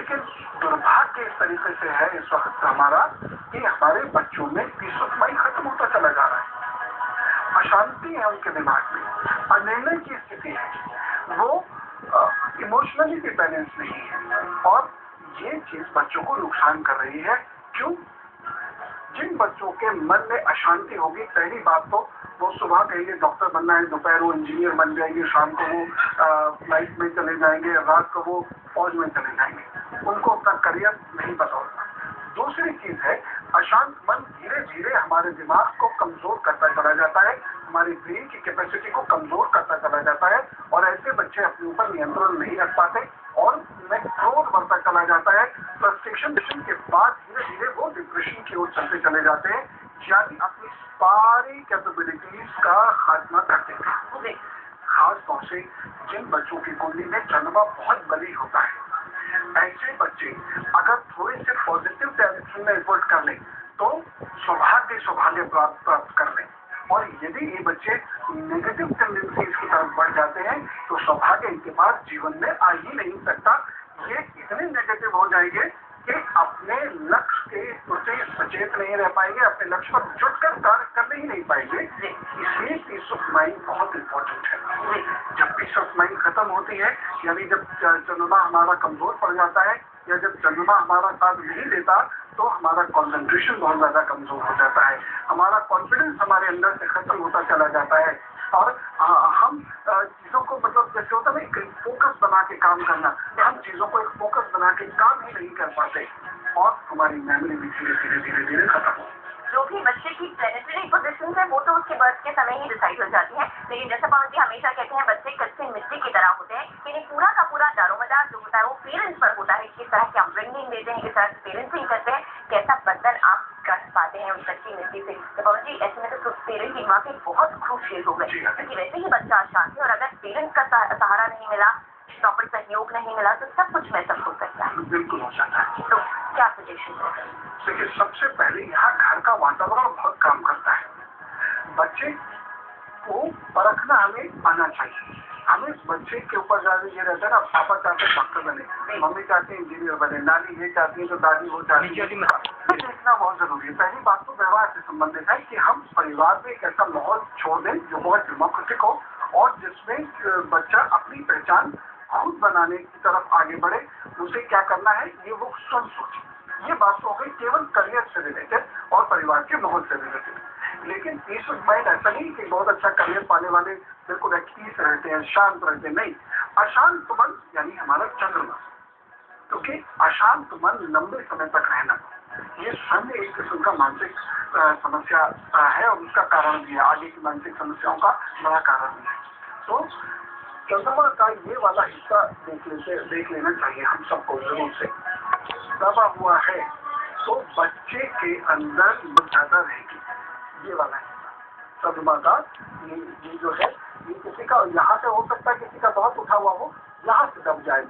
लेकिन दुर्भाग्य इस तरीके से है इस वक्त हमारा कि हमारे बच्चों में पीस ऑफ माइंड खत्म होता चला जा रहा है। अशांति है उनके दिमाग में, अनिर्णय की स्थिति है, वो इमोशनली भी बैलेंस नहीं है और ये चीज बच्चों को नुकसान कर रही है। क्यों? जिन बच्चों के मन में अशांति होगी, पहली बात तो वो सुबह कहेंगे डॉक्टर बनना है, दोपहर वो इंजीनियर बन जाएंगे, शाम को वो फ्लाइट में चले जाएंगे, रात को वो फौज में चले जाएंगे, उनको अपना करियर नहीं पता होता। दूसरी चीज है, अशांत मन धीरे धीरे हमारे दिमाग को कमजोर करता चला जाता है, हमारी ब्रेन की कैपेसिटी को कमजोर करता चला जाता है और ऐसे बच्चे अपने ऊपर नियंत्रण नहीं रख पाते और उनमें क्रोध बढ़ता चला जाता है। फ्रस्ट्रेशन के बाद धीरे धीरे वो डिप्रेशन की ओर चलते चले जाते हैं, यानी अपनी सारी कैपेबिलिटीज का खात्मा कर देते हैं। खास तौर से जिन बच्चों की कुंडली में चंद्रमा बहुत बली होता है, ऐसे बच्चे अगर थोड़े से पॉजिटिव डायरेक्शन में एफर्ट कर लें तो सौभाग्य प्राप्त कर लें, और यदि ये बच्चे नेगेटिव टेंडेंसीज की तरफ बढ़ जाते हैं तो सौभाग्य इनके पास जीवन में आ ही नहीं सकता। ये इतने नेगेटिव हो जाएंगे कि अपने लक्ष्य के प्रति सचेत नहीं रह पाएंगे, अपने लक्ष्य पर जुटकर कार्य करने ही नहीं पाएंगे। इसलिए पीस ऑफ माइंड बहुत इंपॉर्टेंट है। जब पीस ऑफ माइंड खत्म होती है, यानी जब चंद्रमा हमारा कमजोर पड़ जाता है या जब चंद्रमा हमारा साथ नहीं देता तो हमारा कंसंट्रेशन बहुत ज्यादा कमजोर हो जाता है, हमारा कॉन्फिडेंस हमारे अंदर से खत्म होता चला जाता है और हम चीजों को, मतलब जैसे होता है ना, फोकस बना के काम करना, हम चीजों को एक फोकस बना के काम ही नहीं कर पाते और हमारी मेमोरी भी धीरे खत्म हो। जो भी बच्चे की प्लेनेटरी पोजीशन है वो तो उसके बर्थ के समय ही डिसाइड हो जाती है, लेकिन जैसा पवन जी हमेशा कहते हैं बच्चे कच्चे मिट्टी की तरह होते हैं, लेकिन पूरा का पूरा दारोमदार जो होता है वो पेरेंट्स पर होता है, किस तरह की अपब्रिंगिंग देते हैं, किस तरह से पेरेंटिंग करते हैं, कैसा बर्तन आप कर पाते हैं उस कच्ची मिट्टी से। तो पवन जी ऐसे में तो पेरेंट की माँ के बहुत क्रूशियल हो गए, क्योंकि वैसे ही बच्चा अशांत है और अगर पेरेंट्स का सहारा नहीं मिला, प्रॉपर सहयोग नहीं मिला तो सब कुछ मैसअप हो सकता है। बिल्कुल हो सकता है। तो क्या सजेशन है? देखिए, सबसे पहले यहाँ घर का वातावरण बहुत काम करता है। बच्चे को परखना हमें आना चाहिए। हमें इस बच्चे के ऊपर ज्यादा ये रहता है ना, पापा चाहते हैं डॉक्टर बने, मम्मी चाहते हैं इंजीनियर बने, नानी ये चाहती है तो दादी वो चाहती है। देखना बहुत जरूरी है। पहली बात तो व्यवहार से संबंधित है कि हम परिवार में एक ऐसा माहौल छोड़ दें जो बहुत डेमोक्रेटिक हो और जिसमें बच्चा अपनी पहचान खुद बनाने की तरफ आगे बढ़े। उसे क्या करना है ये वो स्वयं सोचे। ये बात तो हो गई केवल करियर से रिलेटेड और परिवार के माहौल से रिलेटेड। लेकिन पीस ऑफ माइंड ऐसा नहीं कि बहुत अच्छा करियर पाने वाले बिल्कुल एक्टिव रहते हैं, शांत रहते हैं, नहीं। अशांत मन यानी हमारा चंद्रमा, क्योंकि अशांत मन लंबे समय तक रहना ये स्वयं एक किस्म का मानसिक समस्या है और उसका कारण भी है, आगे की मानसिक समस्याओं का बड़ा कारण भी है। तो चंद्रमा का ये वाला हिस्सा देख लेना चाहिए हम सबको जरूर से। दबा हुआ है तो बच्चे के अंदर ज्यादा रहेगी ये वाला हिस्सा चंद्रमा का। ये जो है ये किसी का यहाँ से हो सकता है, किसी का बहुत उठा हुआ हो यहाँ से दब जाए,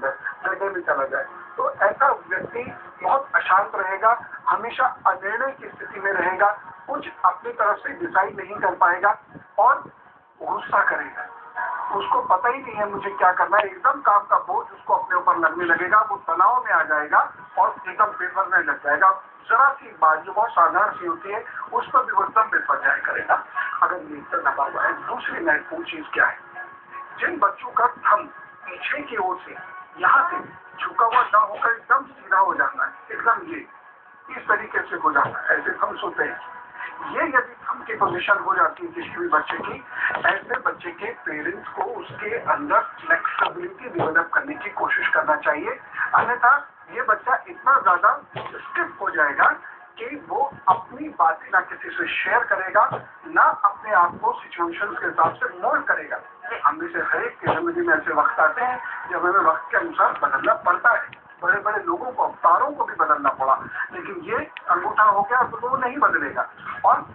गड्ढे में चला जाए। तो ऐसा व्यक्ति बहुत अशांत रहेगा, हमेशा अनिर्णय की स्थिति में रहेगा, कुछ अपनी तरफ से डिसाइड नहीं कर पाएगा और गुस्सा करेगा। उसको पता ही नहीं है मुझे क्या करना है, एकदम काम का बोझ उसको अपने ऊपर लगने लगेगा, वो तनाव में आ जाएगा और एकदम पेपर में लग जाएगा। जरा सी बात जो बहुत साधारण सी होती है उस पर भी वो एकदम पेपर जाया करेगा अगर ये दबा हुआ है। दूसरी महत्वपूर्ण चीज क्या है, जिन बच्चों का थंब पीछे की ओर से यहाँ से झुका हुआ ना होकर एकदम सीधा हो जाना है, एकदम ये इस तरीके से हो जाना है, ऐसे थम्स होते हैं। ये यदि थंब की पोजीशन हो जाती है किसी भी बच्चे की, ऐसे बच्चे के पेरेंट्स को उसके अंदर फ्लेक्सिबिलिटी डेवलप करने की कोशिश करना चाहिए। अन्यथा ये बच्चा इतना ज्यादा स्टिफ हो जाएगा कि वो अपनी बातें ना किसी से शेयर करेगा, ना अपने आप को सिचुएशन के हिसाब से मोल्ड करेगा। हम में से हर एक के जिंदगी में ऐसे वक्त आते हैं जब हमें वक्त के अनुसार बदलना पड़ता है। बड़े बड़े लोगों को, अवतारों को भी बदलना पड़ा, लेकिन ये अंगूठा हो गया तो वो नहीं बदलेगा और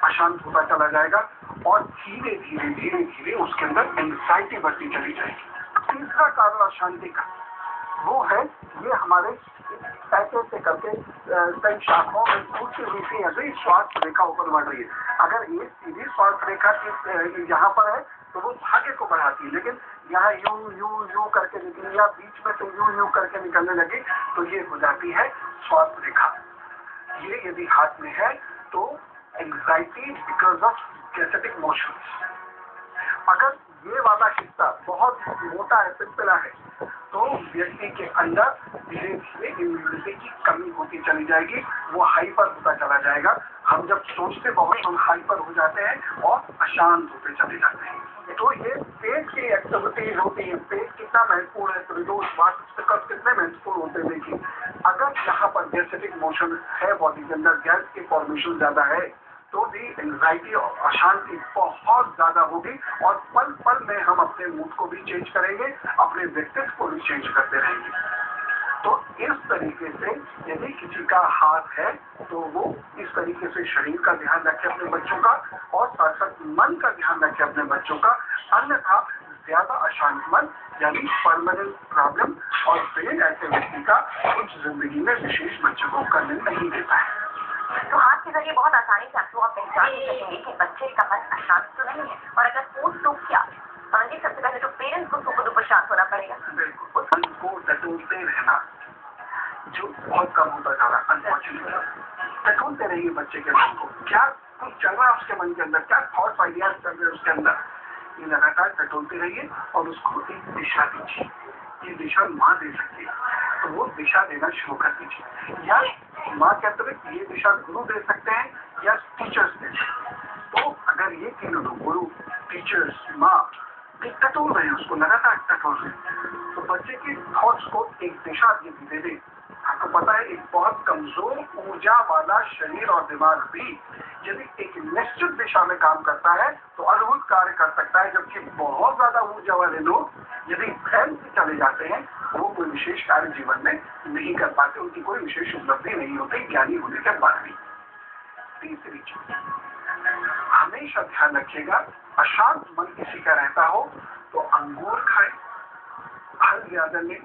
अशांत होता चला जाएगा और धीरे धीरे उसके अंदर एंजाइटी बढ़ती चली जाएगी। तीसरा कारण अशांति का वो है, ये हमारे पैकेज से करके कई शाखाओं में टूटती हुई थी, ऐसे ही स्वास्थ्य रेखा ऊपर बढ़ रही है। अगर ये सीधी स्वास्थ्य रेखा यहाँ पर है तो वो भाग्य को बढ़ाती है, लेकिन यहाँ यूं करके निकली या बीच में से यूं करके निकलने लगी तो ये हो जाती है स्वार्थ रेखा। ये यदि हाथ में है तो एंग्जाइटी बिकॉज ऑफ कैसेटिक मोशंस। अगर ये वाला हिस्सा बहुत मोटा है, पिलपिला है, तो व्यक्ति के अंदर धीरे धीरे इम्यूनिटी की कमी होती चली जाएगी, वो हाइपर होता चला जाएगा। हम जब सोचते बहुत हम हाइपर हो जाते हैं और अशांत होते चले जाते हैं। तो ये पेट की एक्टिविटीज होती है। पेट कितना महत्वपूर्ण है, कितने महत्वपूर्ण होते हैं। देखिए, अगर यहाँ पर गैसेटिक मोशन है, बॉडी के अंदर गैस की फॉर्मेशन ज्यादा है, तो भी एंग्जाइटी और अशांति बहुत ज्यादा होगी और पल पल में हम अपने मूड को भी चेंज करेंगे, अपने व्यक्तित्व को भी चेंज करते रहेंगे। तो इस तरीके से यदि किसी का हाथ है तो वो इस तरीके से शरीर का ध्यान रखे अपने बच्चों का, और साथ साथ मन का ध्यान रखे अपने बच्चों का। अन्यथा ज्यादा अशांत मन यानी परमानेंट प्रॉब्लम और ब्रेन ऐसे व्यक्ति का कुछ जिंदगी में विशेष बच्चों को करने नहीं देता है। तो हाथ के जरिए बहुत आसानी से आपको आप पहचान सकेंगे कि बच्चे का मन अशांत तो नहीं है, और अगर फूट तो क्या। जी, सबसे पहले तो पेरेंट्स को सुपर डुपर शांत होना पड़ेगा। बिल्कुल, मन को टटोलते रहना जो बहुत कम होता जा रहा है अनफॉर्चुनेटली। टटोलते रहिए बच्चे के मन को, क्या कुछ चल रहा है उसके मन के अंदर, क्या थॉट्स आइडियाज चल रहे हैं उसके अंदर, ये लगातार टटोलते रहिए और उसको एक दिशा दीजिए। ये दिशा माँ दे सकती है, तो वो दिशा देना शुरू कर दीजिए। या माँ के अतिरिक्त ये दिशा गुरु दे सकते हैं या टीचर्स दे सकते हैं। तो अगर ये तीनों लोग, गुरु, टीचर्स, माँ, टटोल रहे हैं उसको, लगातार टटोल रहे हैं, तो बच्चे के थॉट्स को एक दिशा दे दे। आपको पता है, एक बहुत कमजोर ऊर्जा वाला शरीर और दिमाग भी यदि एक निश्चित दिशा में काम करता है तो अद्भुत कार्य कर सकता है, जबकि बहुत ज्यादा ऊर्जा वाले लोग यदि फैल चले जाते हैं वो कोई विशेष कार्य जीवन में नहीं कर पाते, उनकी कोई विशेष उपलब्धि नहीं होती ज्ञानी होने के बाद भी। तीसरी चीज, हमेशा ध्यान रखिएगा, अशांत मन किसी का रहता हो तो अंगूर खाए, फल ज्यादा लें,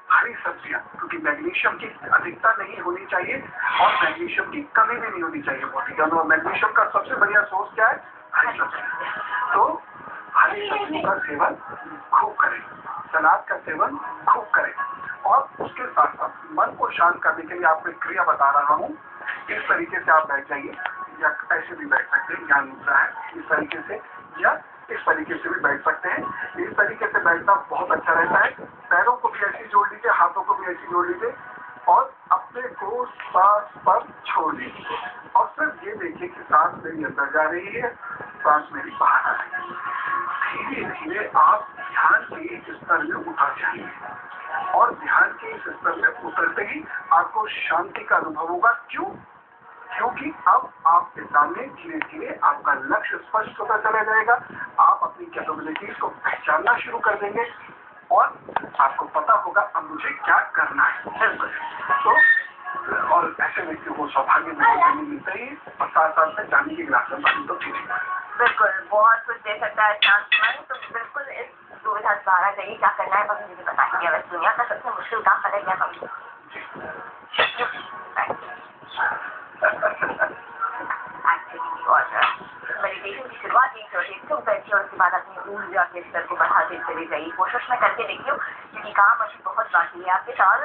हरी सब्जियां, क्योंकि मैग्नीशियम की अधिकता नहीं होनी चाहिए और मैग्नीशियम की कमी भी नहीं होनी चाहिए बॉडी के अंदर। मैग्नीशियम का सबसे बढ़िया सोर्स क्या है? हरी सब्जी। तो हरी सब्जियों का सेवन खूब करें, सलाद का सेवन खूब करें, और उसके साथ साथ मन को शांत करने के लिए आपको एक क्रिया बता रहा हूँ। इस तरीके से आप बैठ जाइए, या ऐसे भी बैठ सकते हैं, ज्ञान मुद्रा है, इस तरीके से, या इस तरीके से भी बैठ सकते हैं। इस तरीके से बैठना बहुत अच्छा रहता है। पैरों को भी ऐसे जोड़ लीजिए, हाथों को भी ऐसे जोड़ लीजिए, और अपने को सांस पर छोड़ लीजिए, और सिर्फ ये देखिए कि सांस मेरी अंदर जा रही है, सांस मेरी बाहर आ रही है। धीरे धीरे आप ध्यान के इस स्तर में उतर जाइए, और ध्यान के इस स्तर में उतरते ही आपको शांति का अनुभव होगा। क्यों? क्योंकि अब आपके सामने धीरे धीरे आपका लक्ष्य स्पष्ट होता चला जाएगा, आप अपनी कैपेबिलिटीज को पहचानना शुरू कर देंगे, और आपको पता होगा अब मुझे क्या करना है। तो और ऐसे व्यक्ति को सौभाग्य मिलते ही, और साथ साथ में जाने की गिलास में पानी तो पीजिए। बिल्कुल, बहुत कुछ दे सकता है शांत मन, तो बिल्कुल इस दुविधा से बाहर जाइए। क्या करना है बस मुझे बताइए। वैसे दुनिया का सबसे मुश्किल काम पता है क्या बस? और मेडिटेशन की शुरुआत यही होती है, चुप बैठिए और उसके बाद अपनी ऊर्जा के स्तर को बढ़ाते चले जाइए। कोशिश में करके देखिए, क्योंकि काम अभी बहुत बाकी है आपके साथ।